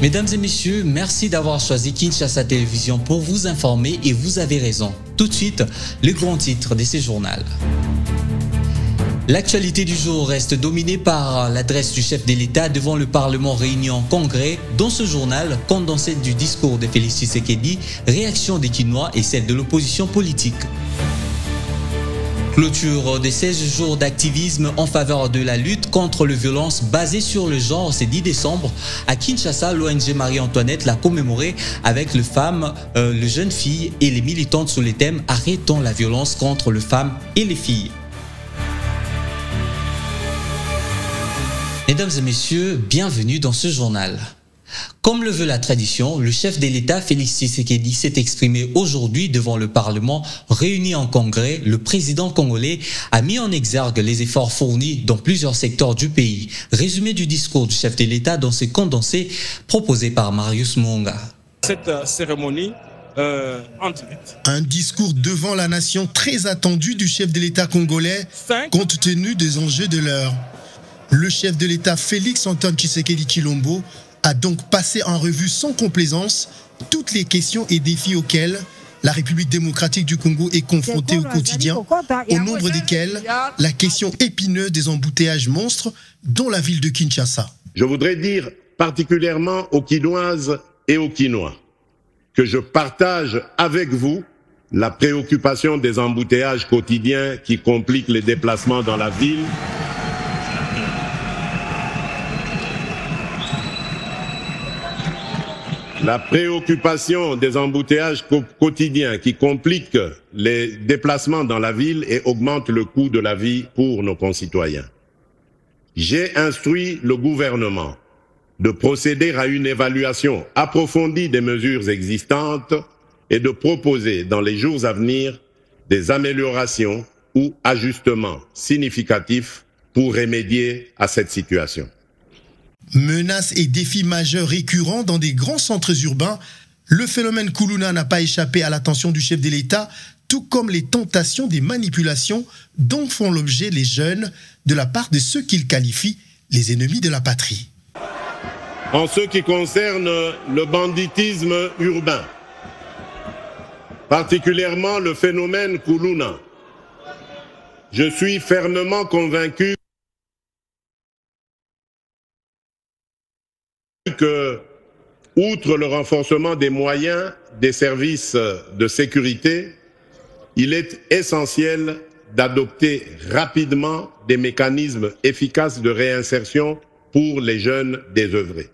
Mesdames et messieurs, merci d'avoir choisi Kinshasa Télévision pour vous informer et vous avez raison. Tout de suite, le grand titre de ce journal. L'actualité du jour reste dominée par l'adresse du chef de l'État devant le Parlement réuni en congrès. Dans ce journal, condensé du discours de Félix Tshisekedi, réaction des Kinois et celle de l'opposition politique. Clôture des 16 jours d'activisme en faveur de la lutte contre les violences basées sur le genre ce 10 décembre. À Kinshasa, l'ONG Marie-Antoinette l'a commémoré avec les femmes, les jeunes filles et les militantes sous les thèmes « Arrêtons la violence contre les femmes et les filles ». Mesdames et messieurs, bienvenue dans ce journal. Comme le veut la tradition, le chef de l'État, Félix Tshisekedi, s'est exprimé aujourd'hui devant le Parlement réuni en congrès. Le président congolais a mis en exergue les efforts fournis dans plusieurs secteurs du pays. Résumé du discours du chef de l'État dans ce condensé proposé par Marius Monga. Cette cérémonie un discours devant la nation très attendu du chef de l'État congolais compte tenu des enjeux de l'heure. Le chef de l'État Félix Antoine Tshisekedi Tshilombo a donc passé en revue sans complaisance toutes les questions et défis auxquels la République démocratique du Congo est confrontée au quotidien, au nombre desquels la question épineuse des embouteillages monstres dans la ville de Kinshasa. Je voudrais dire particulièrement aux Kinoises et aux Kinois que je partage avec vous la préoccupation des embouteillages quotidiens qui compliquent les déplacements dans la ville. La préoccupation des embouteillages quotidiens qui compliquent les déplacements dans la ville et augmentent le coût de la vie pour nos concitoyens. J'ai instruit le gouvernement de procéder à une évaluation approfondie des mesures existantes et de proposer dans les jours à venir des améliorations ou ajustements significatifs pour remédier à cette situation. Menaces et défis majeurs récurrents dans des grands centres urbains, le phénomène Kuluna n'a pas échappé à l'attention du chef de l'État, tout comme les tentations des manipulations dont font l'objet les jeunes de la part de ceux qu'il qualifie les ennemis de la patrie. En ce qui concerne le banditisme urbain, particulièrement le phénomène Kuluna, je suis fermement convaincu que, outre le renforcement des moyens des services de sécurité, il est essentiel d'adopter rapidement des mécanismes efficaces de réinsertion pour les jeunes désœuvrés.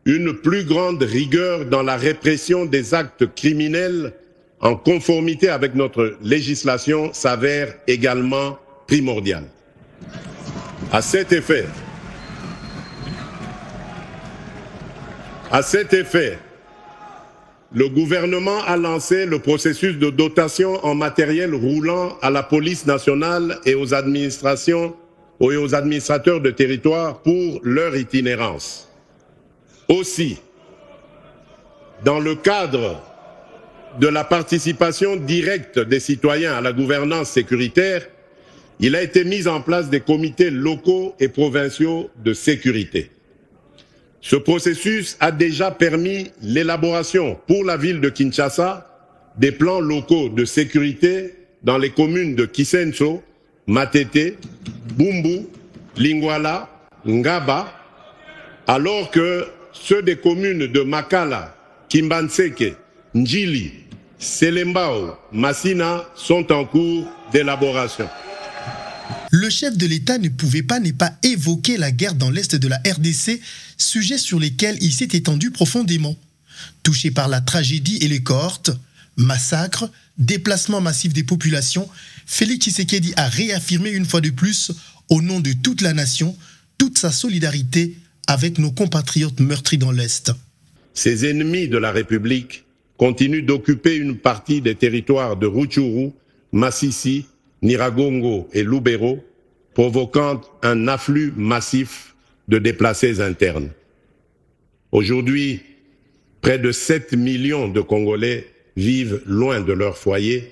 Une plus grande rigueur dans la répression des actes criminels en conformité avec notre législation s'avère également primordiale. À cet effet, le gouvernement a lancé le processus de dotation en matériel roulant à la police nationale et aux administrations et aux administrateurs de territoire pour leur itinérance. Aussi, dans le cadre de la participation directe des citoyens à la gouvernance sécuritaire, il a été mis en place des comités locaux et provinciaux de sécurité. Ce processus a déjà permis l'élaboration pour la ville de Kinshasa des plans locaux de sécurité dans les communes de Kisenso, Matete, Bumbu, Lingwala, Ngaba, alors que ceux des communes de Makala, Kimbanseke, Njili, Selembao, Massina sont en cours d'élaboration. Le chef de l'État ne pouvait pas ne pas évoquer la guerre dans l'Est de la RDC, sujet sur lequel il s'est étendu profondément. Touché par la tragédie et les cohortes, massacres, déplacements massifs des populations, Félix Tshisekedi a réaffirmé une fois de plus, au nom de toute la nation, toute sa solidarité avec nos compatriotes meurtris dans l'Est. Ces ennemis de la République continuent d'occuper une partie des territoires de Rutshuru, Massissi, Nyiragongo et Lubero, provoquant un afflux massif de déplacés internes. Aujourd'hui, près de 7 millions de Congolais vivent loin de leur foyer,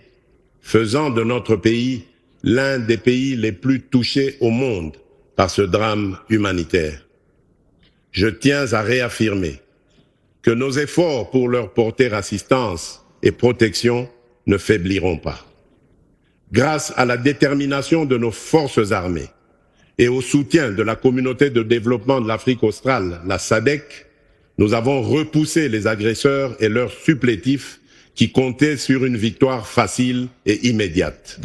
faisant de notre pays l'un des pays les plus touchés au monde par ce drame humanitaire. je tiens à réaffirmer que nos efforts pour leur porter assistance et protection ne faibliront pas. Grâce à la détermination de nos forces armées et au soutien de la communauté de développement de l'Afrique australe, la SADC, nous avons repoussé les agresseurs et leurs supplétifs qui comptaient sur une victoire facile et immédiate.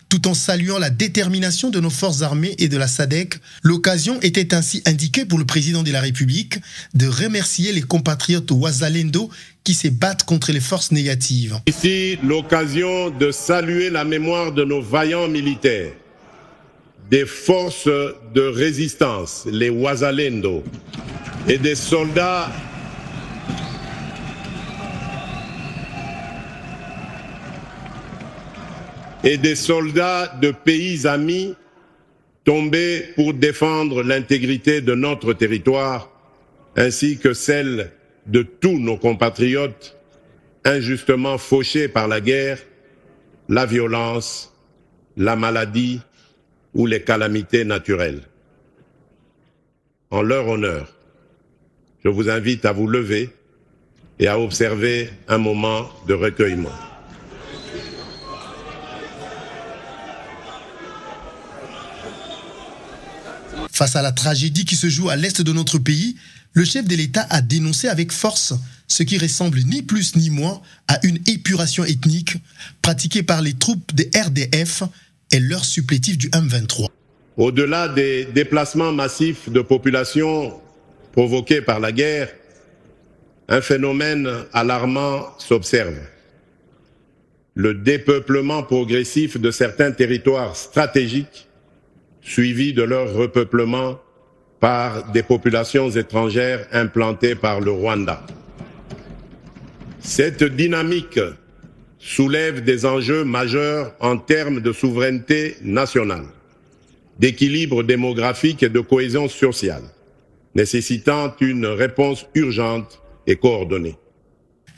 Tout en saluant la détermination de nos forces armées et de la SADC, l'occasion était ainsi indiquée pour le président de la République de remercier les compatriotes Wazalendo qui se battent contre les forces négatives. Ici, l'occasion de saluer la mémoire de nos vaillants militaires, des forces de résistance, les Wazalendo, et des soldats de pays amis tombés pour défendre l'intégrité de notre territoire, ainsi que celle de tous nos compatriotes injustement fauchés par la guerre, la violence, la maladie ou les calamités naturelles. En leur honneur, je vous invite à vous lever et à observer un moment de recueillement. Face à la tragédie qui se joue à l'est de notre pays, le chef de l'État a dénoncé avec force ce qui ressemble ni plus ni moins à une épuration ethnique pratiquée par les troupes des RDF et leurs supplétifs du M23. Au-delà des déplacements massifs de population provoqués par la guerre, un phénomène alarmant s'observe. Le dépeuplement progressif de certains territoires stratégiques suivi de leur repeuplement par des populations étrangères implantées par le Rwanda. Cette dynamique soulève des enjeux majeurs en termes de souveraineté nationale, d'équilibre démographique et de cohésion sociale, nécessitant une réponse urgente et coordonnée.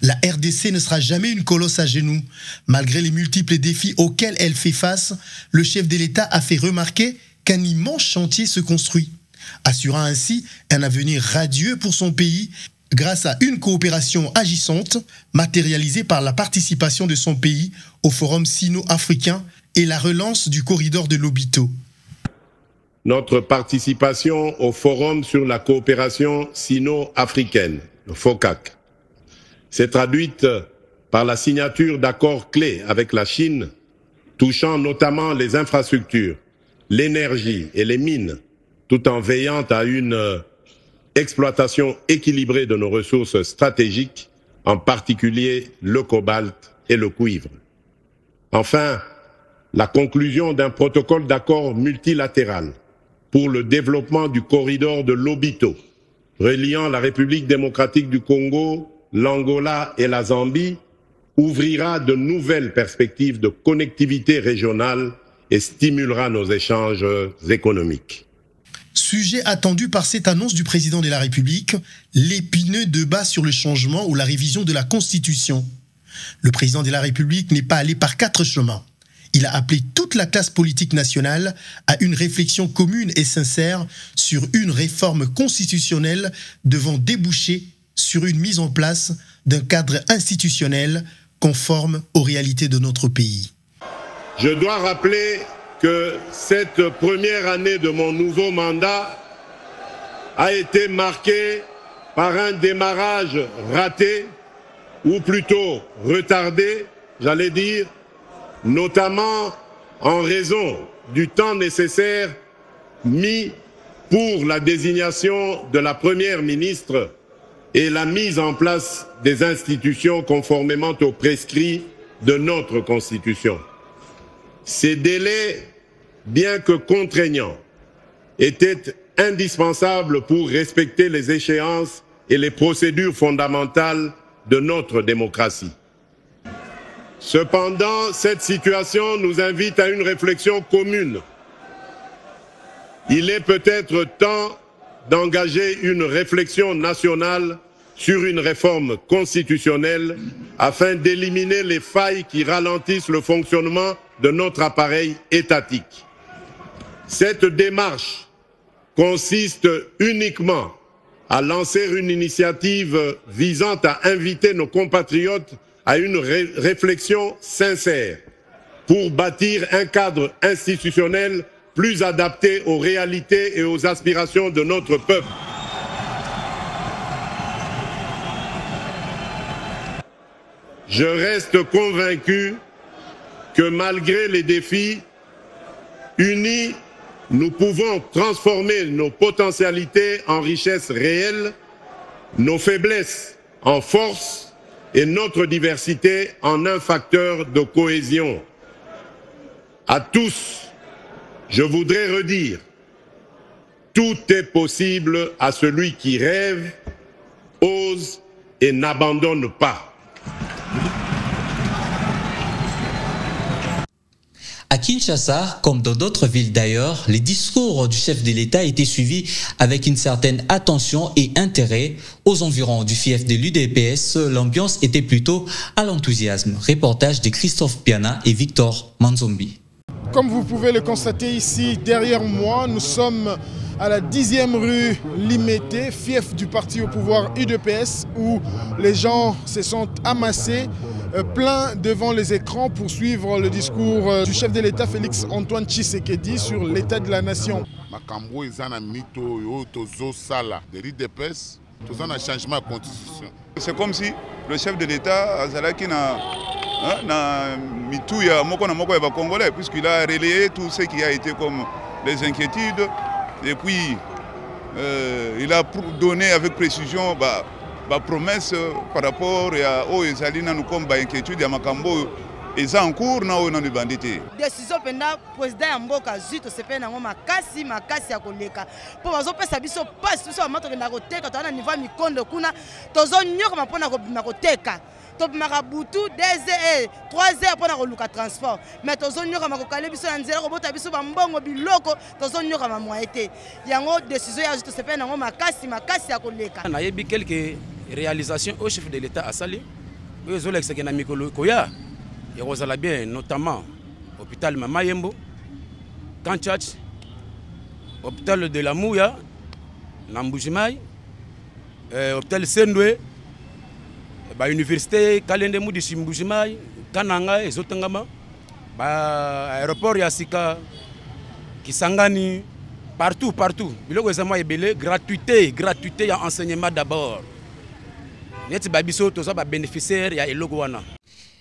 La RDC ne sera jamais une colosse à genoux. Malgré les multiples défis auxquels elle fait face, le chef de l'État a fait remarquer qu'un immense chantier se construit, assurant ainsi un avenir radieux pour son pays grâce à une coopération agissante matérialisée par la participation de son pays au Forum sino-africain et la relance du corridor de Lobito. Notre participation au Forum sur la coopération sino-africaine, le FOCAC, s'est traduite par la signature d'accords clés avec la Chine, touchant notamment les infrastructures, l'énergie et les mines, tout en veillant à une exploitation équilibrée de nos ressources stratégiques, en particulier le cobalt et le cuivre. Enfin, la conclusion d'un protocole d'accord multilatéral pour le développement du corridor de Lobito, reliant la République démocratique du Congo, l'Angola et la Zambie, ouvrira de nouvelles perspectives de connectivité régionale et stimulera nos échanges économiques. Sujet attendu par cette annonce du président de la République, l'épineux débat sur le changement ou la révision de la Constitution. Le président de la République n'est pas allé par 4 chemins. Il a appelé toute la classe politique nationale à une réflexion commune et sincère sur une réforme constitutionnelle devant déboucher sur une mise en place d'un cadre institutionnel conforme aux réalités de notre pays. Je dois rappeler que cette première année de mon nouveau mandat a été marquée par un démarrage raté, ou plutôt retardé, j'allais dire, notamment en raison du temps nécessaire mis pour la désignation de la première ministre et la mise en place des institutions conformément aux prescrits de notre Constitution. Ces délais, bien que contraignants, étaient indispensables pour respecter les échéances et les procédures fondamentales de notre démocratie. Cependant, cette situation nous invite à une réflexion commune. Il est peut-être temps d'engager une réflexion nationale sur une réforme constitutionnelle afin d'éliminer les failles qui ralentissent le fonctionnement de notre appareil étatique. Cette démarche consiste uniquement à lancer une initiative visant à inviter nos compatriotes à une réflexion sincère pour bâtir un cadre institutionnel plus adapté aux réalités et aux aspirations de notre peuple. Je reste convaincu que malgré les défis, unis, nous pouvons transformer nos potentialités en richesses réelles, nos faiblesses en force et notre diversité en un facteur de cohésion. À tous, je voudrais redire, tout est possible à celui qui rêve, ose et n'abandonne pas. À Kinshasa, comme dans d'autres villes d'ailleurs, les discours du chef de l'État étaient suivis avec une certaine attention et intérêt. Aux environs du fief de l'UDPS, l'ambiance était plutôt à l'enthousiasme. Reportage de Christophe Piana et Victor Manzombi. Comme vous pouvez le constater ici, derrière moi, nous sommes à la 10e rue Limité, fief du parti au pouvoir UDPS, où les gens se sont amassés plein devant les écrans pour suivre le discours du chef de l'État Félix Antoine Tshisekedi sur l'état de la nation. C'est comme si le chef de l'État na mitouya moko na moko ya congolais, puisqu'il a relayé tout ce qui a été comme les inquiétudes et puis il a donné avec précision promesse par rapport à Ezalina nous comme inquiétude ya makambo eza en cours na o na bandité. Décision penda président ya mboka zito sepena ngo makasi ya koleka po bazo pesa biso passe biso amato na koteka to na niveau mikondo kuna tozo nyoka mapona ko makoteka. Top marabutu 2 heures 3 heures pour na transport mais tozo nyoka makokale biso na nzela ko bota biso ba mbongo biloko tozo nyoka ma moité yango décision ya zito sepena ngo makasi ya koleka na yebi quelques réalisations au chef de l'État à Sali ozo lexeke na mikolo koya et rozala bien notamment hôpital Mama Yembo Kanchach hôpital de la Mouya na Mbujimai hôpital Sendwe ba université Kalende Mudi Simbujimai Kananga ezotangama ba aéroport ya Sika Kisangani partout biloko ezama ebele gratuité ya enseignement d'abord neti ba biso toza ba bénéficiaire ya eloko wana.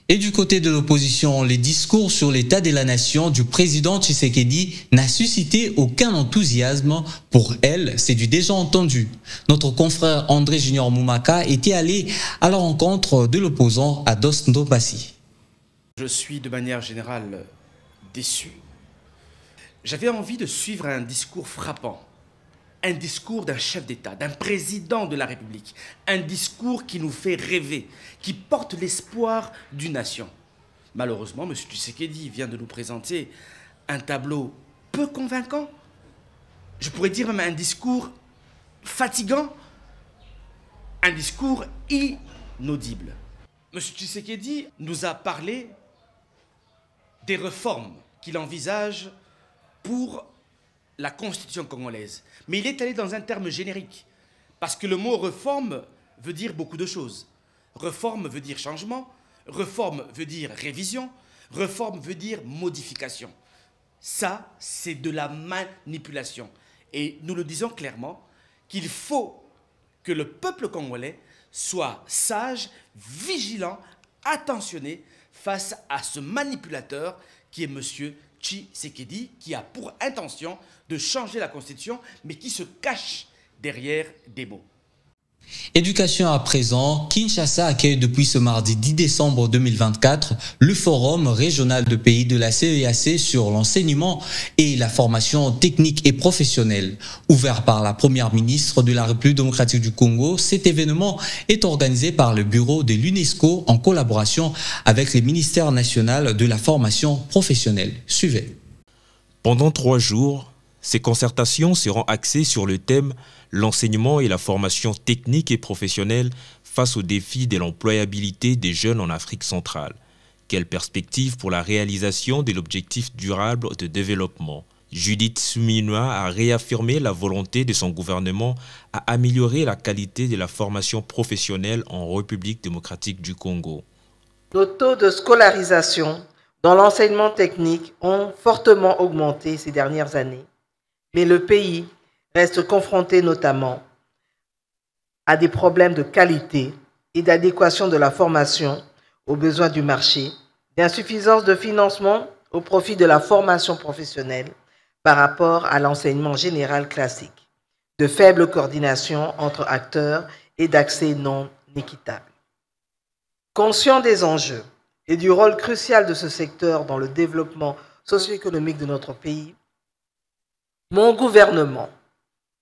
Et du côté de l'opposition, les discours sur l'état de la nation du président Tshisekedi n'a suscité aucun enthousiasme. Pour elle, c'est du déjà entendu. Notre confrère André Junior Moumaka était allé à la rencontre de l'opposant Ados Ndobasi. Je suis de manière générale déçu. J'avais envie de suivre un discours frappant. Un discours d'un chef d'État, d'un président de la République, un discours qui nous fait rêver, qui porte l'espoir d'une nation. Malheureusement, M. Tshisekedi vient de nous présenter un tableau peu convaincant, je pourrais dire même un discours fatigant, un discours inaudible. M. Tshisekedi nous a parlé des réformes qu'il envisage pour la constitution congolaise. Mais il est allé dans un terme générique. Parce que le mot réforme veut dire beaucoup de choses. Réforme veut dire changement, réforme veut dire révision, réforme veut dire modification. Ça, c'est de la manipulation. Et nous le disons clairement qu'il faut que le peuple congolais soit sage, vigilant, attentionné face à ce manipulateur qui est M. Tshisekedi, qui a pour intention de changer la Constitution, mais qui se cache derrière des mots. Éducation à présent, Kinshasa accueille depuis ce mardi 10 décembre 2024 le forum régional de pays de la CEEAC sur l'enseignement et la formation technique et professionnelle. Ouvert par la première ministre de la République démocratique du Congo, cet événement est organisé par le bureau de l'UNESCO en collaboration avec le ministère national de la formation professionnelle. Suivez. Pendant 3 jours, Ces concertations seront axées sur le thème « L'enseignement et la formation technique et professionnelle face aux défis de l'employabilité des jeunes en Afrique centrale. Quelle perspective pour la réalisation de l'objectif durable de développement ?» Judith Suminwa a réaffirmé la volonté de son gouvernement à améliorer la qualité de la formation professionnelle en République démocratique du Congo. Nos taux de scolarisation dans l'enseignement technique ont fortement augmenté ces dernières années, mais le pays reste confronté notamment à des problèmes de qualité et d'adéquation de la formation aux besoins du marché, d'insuffisance de financement au profit de la formation professionnelle par rapport à l'enseignement général classique, de faible coordination entre acteurs et d'accès non équitable. Conscient des enjeux et du rôle crucial de ce secteur dans le développement socio-économique de notre pays, mon gouvernement,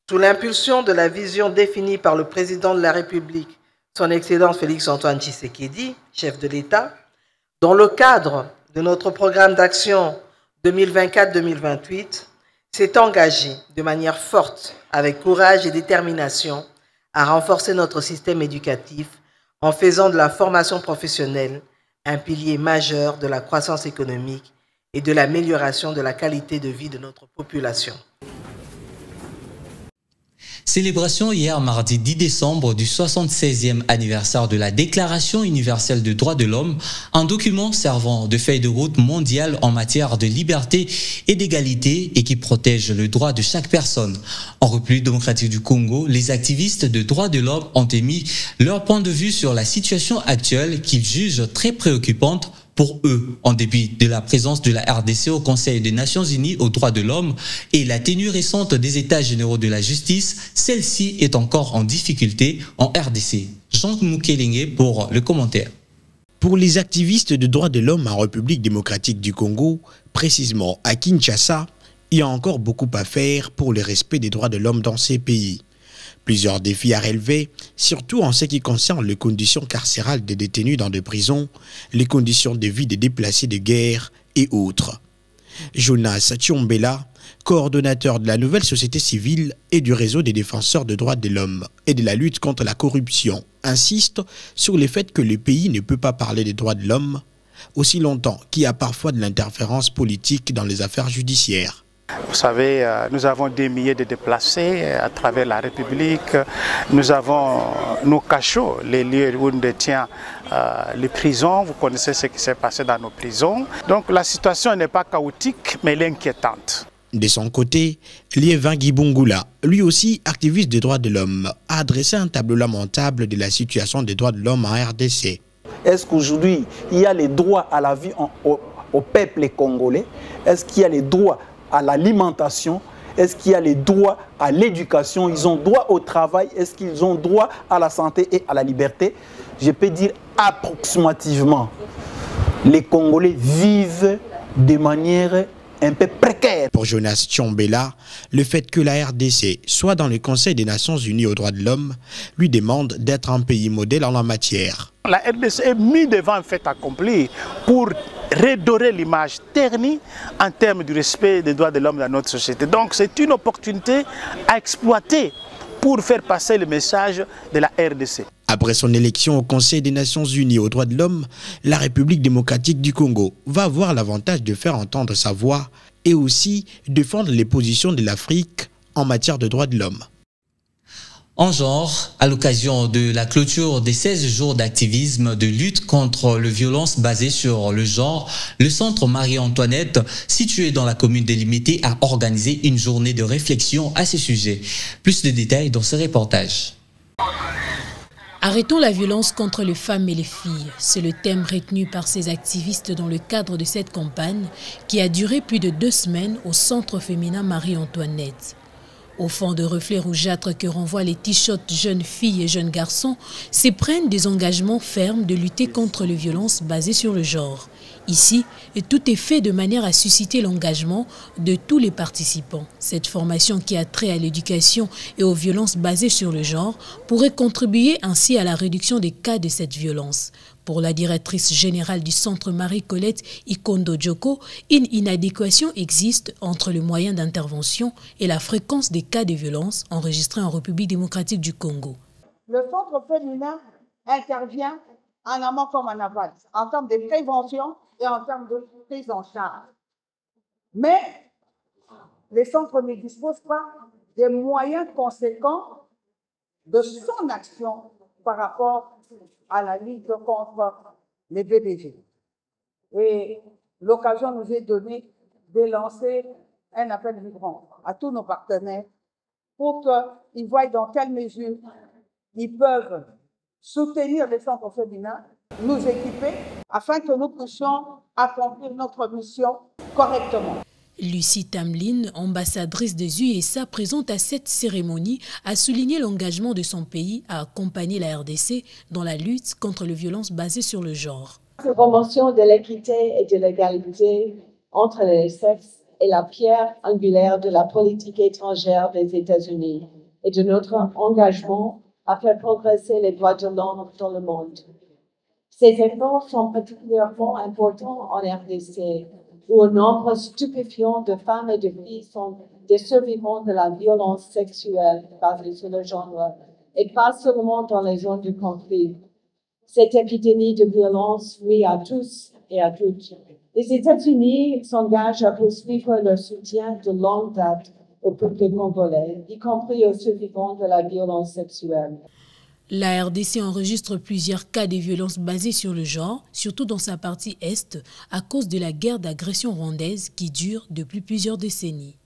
sous l'impulsion de la vision définie par le président de la République, son Excellence Félix-Antoine Tshisekedi, chef de l'État, dans le cadre de notre programme d'action 2024-2028, s'est engagé de manière forte, avec courage et détermination, à renforcer notre système éducatif en faisant de la formation professionnelle un pilier majeur de la croissance économique et de l'amélioration de la qualité de vie de notre population. Célébration hier mardi 10 décembre du 76e anniversaire de la Déclaration universelle des droits de l'homme, un document servant de feuille de route mondiale en matière de liberté et d'égalité et qui protège le droit de chaque personne. En République démocratique du Congo, les activistes de droits de l'homme ont émis leur point de vue sur la situation actuelle qu'ils jugent très préoccupante pour eux, en dépit de la présence de la RDC au Conseil des Nations Unies aux droits de l'homme et la tenue récente des États généraux de la justice, celle-ci est encore en difficulté en RDC. Jean Moukelingue pour le commentaire. Pour les activistes de droits de l'homme en République démocratique du Congo, précisément à Kinshasa, il y a encore beaucoup à faire pour le respect des droits de l'homme dans ces pays. Plusieurs défis à relever, surtout en ce qui concerne les conditions carcérales des détenus dans des prisons, les conditions de vie des déplacés de guerre et autres. Jonas Tchombela, coordonnateur de la nouvelle société civile et du réseau des défenseurs de droits de l'homme et de la lutte contre la corruption, insiste sur le fait que le pays ne peut pas parler des droits de l'homme aussi longtemps qu'il y a parfois de l'interférence politique dans les affaires judiciaires. Vous savez, nous avons des milliers de déplacés à travers la République. Nous avons nos cachots, les lieux où on détient les prisons. Vous connaissez ce qui s'est passé dans nos prisons. Donc la situation n'est pas chaotique, mais elle est inquiétante. De son côté, Liévin Gibungula, lui aussi activiste des droits de l'homme, a adressé un tableau lamentable de la situation des droits de l'homme en RDC. Est-ce qu'aujourd'hui, il y a les droits à la vie au peuple congolais? Est-ce qu'il y a les droits à l'alimentation? Est-ce qu'il y a les droits à l'éducation? Ils ont droit au travail? Est-ce qu'ils ont droit à la santé et à la liberté? Je peux dire approximativement, les Congolais vivent de manière un peu précaire. Pour Jonas Tchombela, le fait que la RDC soit dans le Conseil des Nations Unies aux droits de l'homme lui demande d'être un pays modèle en la matière. La RDC est mise devant un fait accompli pour redorer l'image ternie en termes du respect des droits de l'homme dans notre société. Donc c'est une opportunité à exploiter pour faire passer le message de la RDC. Après son élection au Conseil des Nations Unies aux droits de l'homme, la République démocratique du Congo va avoir l'avantage de faire entendre sa voix et aussi défendre les positions de l'Afrique en matière de droits de l'homme. En genre, à l'occasion de la clôture des 16 jours d'activisme de lutte contre les violences basées sur le genre, le centre Marie-Antoinette, situé dans la commune délimitée, a organisé une journée de réflexion à ce sujet. Plus de détails dans ce reportage. Arrêtons la violence contre les femmes et les filles. C'est le thème retenu par ces activistes dans le cadre de cette campagne qui a duré plus de 2 semaines au centre féminin Marie-Antoinette. Au fond de reflets rougeâtres que renvoient les t-shirts jeunes filles et jeunes garçons, s'éprennent des engagements fermes de lutter contre les violences basées sur le genre. Ici, tout est fait de manière à susciter l'engagement de tous les participants. Cette formation qui a trait à l'éducation et aux violences basées sur le genre pourrait contribuer ainsi à la réduction des cas de cette violence. Pour la directrice générale du centre Marie-Colette Ikondo Djoko, une inadéquation existe entre le moyen d'intervention et la fréquence des cas de violence enregistrés en République démocratique du Congo. Le centre féminin intervient en amont comme en aval, en termes de prévention et en termes de prise en charge. Mais les centres ne disposent pas des moyens conséquents de son action par rapport à la lutte contre les BBG. Et l'occasion nous est donnée de lancer un appel vibrant à tous nos partenaires pour qu'ils voient dans quelle mesure ils peuvent soutenir les centres féminins, nous équiper, afin que nous puissions accomplir notre mission correctement. Lucie Tamlin, ambassadrice des USA présente à cette cérémonie, a souligné l'engagement de son pays à accompagner la RDC dans la lutte contre les violences basées sur le genre. La promotion de l'équité et de l'égalité entre les sexes est la pierre angulaire de la politique étrangère des États-Unis et de notre engagement à faire progresser les droits de l'homme dans le monde. Ces efforts sont particulièrement importants en RDC, où un nombre stupéfiant de femmes et de filles sont des survivants de la violence sexuelle basée sur le genre, et pas seulement dans les zones de conflit. Cette épidémie de violence nuit à tous et à toutes. Les États-Unis s'engagent à poursuivre leur soutien de longue date au peuple congolais, y compris aux survivants de la violence sexuelle. La RDC enregistre plusieurs cas de violences basées sur le genre, surtout dans sa partie est, à cause de la guerre d'agression rwandaise qui dure depuis plusieurs décennies.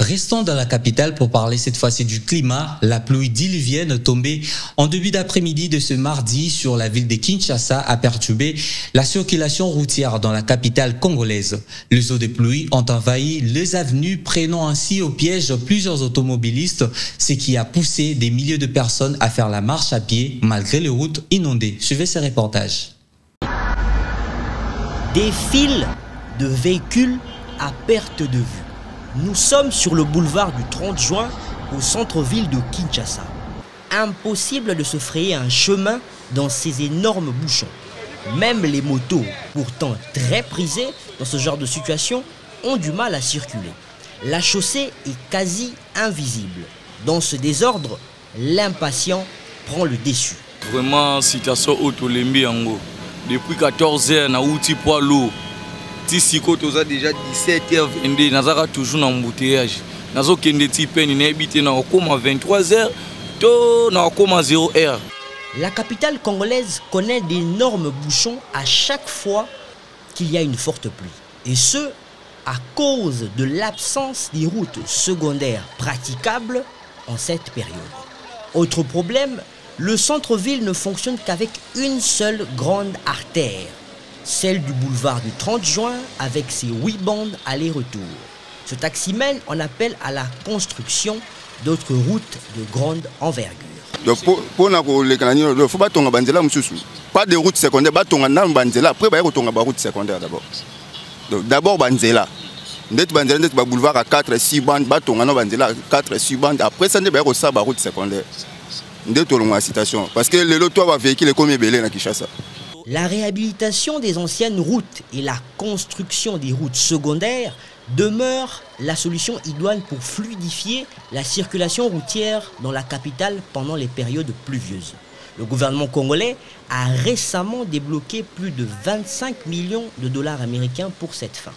Restons dans la capitale pour parler cette fois-ci du climat. La pluie diluvienne tombée en début d'après-midi de ce mardi sur la ville de Kinshasa a perturbé la circulation routière dans la capitale congolaise. Les eaux de pluie ont envahi les avenues, prenant ainsi au piège plusieurs automobilistes, ce qui a poussé des milliers de personnes à faire la marche à pied malgré les routes inondées. Suivez ce reportage. Des files de véhicules à perte de vue. Nous sommes sur le boulevard du 30 juin au centre-ville de Kinshasa. Impossible de se frayer un chemin dans ces énormes bouchons. Même les motos, pourtant très prisées dans ce genre de situation, ont du mal à circuler. La chaussée est quasi invisible. Dans ce désordre, l'impatient prend le déçu. Vraiment, situation autolémie en haut. Depuis 14 heures, na outil poids lourd. Si on a déjà 17h22, nous avons toujours un embouteillage. Nous avons habité à 23h, nous avons 0h. La capitale congolaise connaît d'énormes bouchons à chaque fois qu'il y a une forte pluie. Et ce, à cause de l'absence des routes secondaires praticables en cette période. Autre problème, le centre-ville ne fonctionne qu'avec une seule grande artère. Celle du boulevard du 30 juin avec ses 8 bandes aller-retour. Ce taximène en appelle à la construction d'autres routes de grande envergure. Pas de route secondaire, après il y a une route secondaire d'abord. D'abord Banzela. Le boulevard à 4-6 bandes, 4-6 bandes, après ça il y a une route secondaire. Parce que le lot va véhicule comme belé na Kinshasa. La réhabilitation des anciennes routes et la construction des routes secondaires demeurent la solution idoine pour fluidifier la circulation routière dans la capitale pendant les périodes pluvieuses. Le gouvernement congolais a récemment débloqué plus de 25 millions de dollars américains pour cette fin.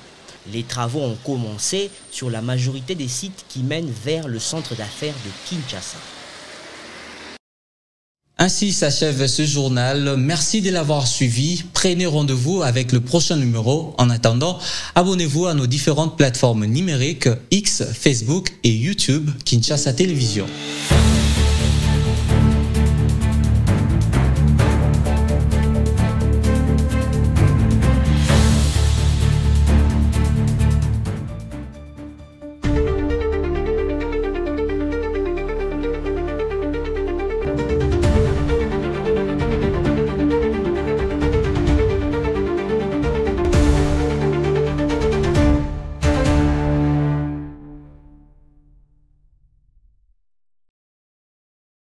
Les travaux ont commencé sur la majorité des sites qui mènent vers le centre d'affaires de Kinshasa. Ainsi s'achève ce journal. Merci de l'avoir suivi. Prenez rendez-vous avec le prochain numéro. En attendant, abonnez-vous à nos différentes plateformes numériques X, Facebook et YouTube, Kinshasa Télévision.